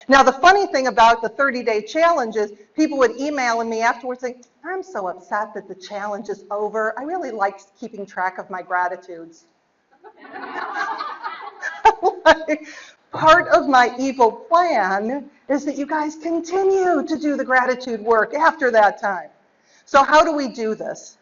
Now, the funny thing about the 30-day challenge is people would email me afterwards saying, I'm so upset that the challenge is over. I really like keeping track of my gratitudes. Like, part of my evil plan is that you guys continue to do the gratitude work after that time. So how do we do this?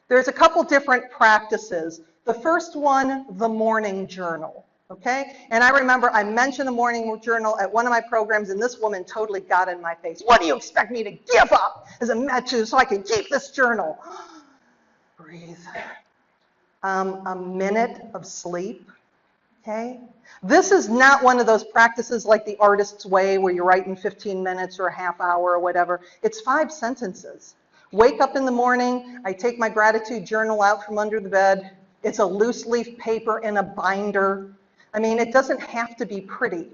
There's a couple different practices. The first one, the morning journal. Okay? And I remember I mentioned the morning journal at one of my programs, and this woman totally got in my face. What do you expect me to give up as a message so I can keep this journal? Breathe. A minute of sleep. Okay? This is not one of those practices like the artist's way where you write in 15 minutes or a half hour or whatever. It's 5 sentences. Wake up in the morning. I take my gratitude journal out from under the bed. It's a loose leaf paper in a binder. I mean, it doesn't have to be pretty.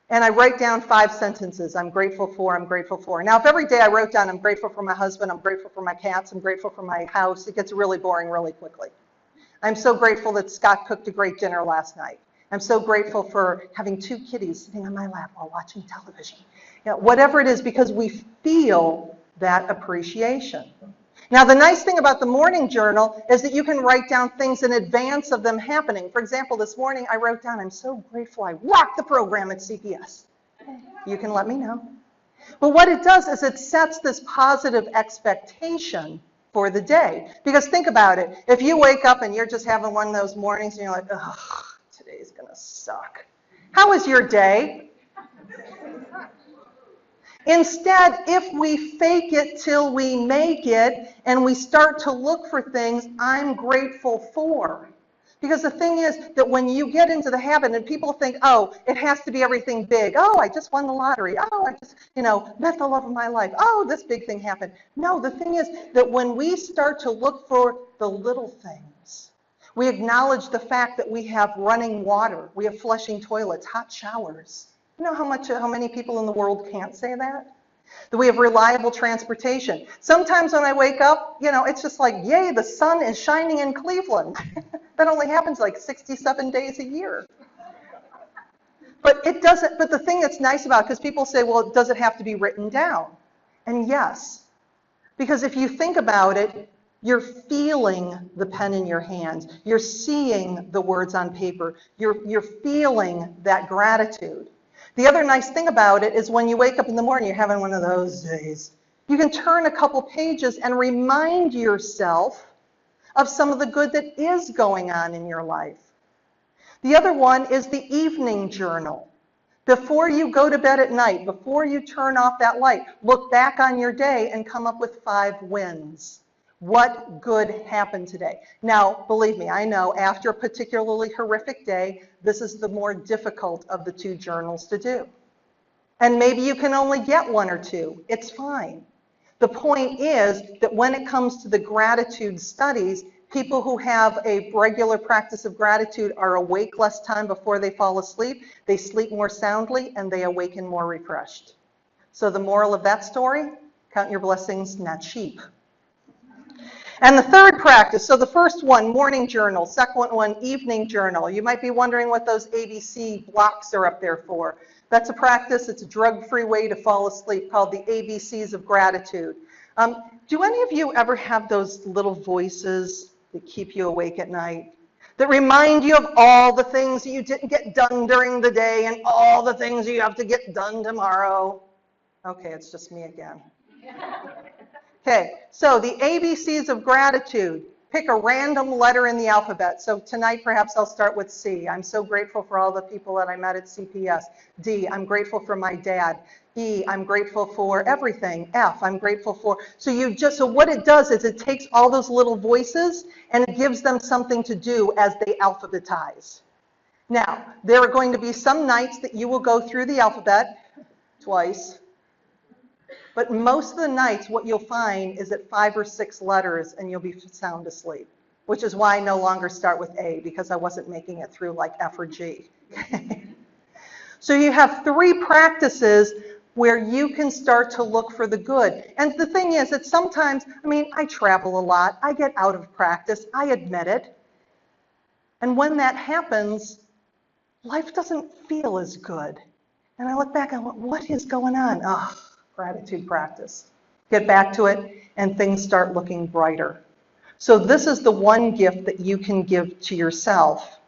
And I write down 5 sentences. I'm grateful for, I'm grateful for. Now, if every day I wrote down, I'm grateful for my husband, I'm grateful for my cats, I'm grateful for my house, it gets really boring really quickly. I'm so grateful that Scott cooked a great dinner last night. I'm so grateful for having 2 kitties sitting on my lap while watching television. You know, whatever it is, because we feel that appreciation. Now, the nice thing about the morning journal is that you can write down things in advance of them happening. For example, this morning I wrote down, I'm so grateful I rocked the program at CPS. You can let me know. But what it does is it sets this positive expectation for the day. Because think about it. If you wake up and you're just having one of those mornings and you're like, ugh, today's going to suck. How was your day? Instead, if we fake it till we make it and we start to look for things I'm grateful for. Because the thing is that when you get into the habit and people think, oh, it has to be everything big. Oh, I just won the lottery. Oh, I just, met the love of my life. Oh, this big thing happened. No, the thing is that when we start to look for the little things, we acknowledge the fact that we have running water, we have flushing toilets, hot showers. You know how many people in the world can't say that? That we have reliable transportation. Sometimes when I wake up, it's just like, yay, the sun is shining in Cleveland. That only happens like 67 days a year. But it doesn't, but the thing that's nice about it, because people say, well, does it have to be written down? And yes, because if you think about it, you're feeling the pen in your hands. You're seeing the words on paper. You're feeling that gratitude. The other nice thing about it is when you wake up in the morning, you're having one of those days, you can turn a couple pages and remind yourself of some of the good that is going on in your life. The other one is the evening journal. Before you go to bed at night, before you turn off that light, look back on your day and come up with 5 wins. What good happened today? Now, believe me, I know after a particularly horrific day, this is the more difficult of the 2 journals to do. And maybe you can only get 1 or 2. It's fine. The point is that when it comes to the gratitude studies, people who have a regular practice of gratitude are awake less time before they fall asleep, they sleep more soundly, and they awaken more refreshed. So the moral of that story, count your blessings, not sheep. And the third practice, so the first one, morning journal, second one, evening journal. You might be wondering what those ABC blocks are up there for. That's a practice, it's a drug-free way to fall asleep called the ABCs of gratitude. Do any of you ever have those little voices that keep you awake at night? That remind you of all the things that you didn't get done during the day and all the things you have to get done tomorrow? Okay, it's just me again. Okay, so the ABCs of gratitude. Pick a random letter in the alphabet. So tonight, perhaps I'll start with C. I'm so grateful for all the people that I met at CPS. D, I'm grateful for my dad. E, I'm grateful for everything. F, I'm grateful for. So what it does is it takes all those little voices and it gives them something to do as they alphabetize. Now, there are going to be some nights that you will go through the alphabet twice. But most of the nights, what you'll find is that 5 or 6 letters and you'll be sound asleep, which is why I no longer start with A, because I wasn't making it through like F or G. So you have 3 practices where you can start to look for the good. And the thing is that sometimes, I travel a lot. I get out of practice. I admit it. And when that happens, life doesn't feel as good. And I look back and went, what is going on? Oh, gratitude practice. Get back to it, and things start looking brighter. So this is the one gift that you can give to yourself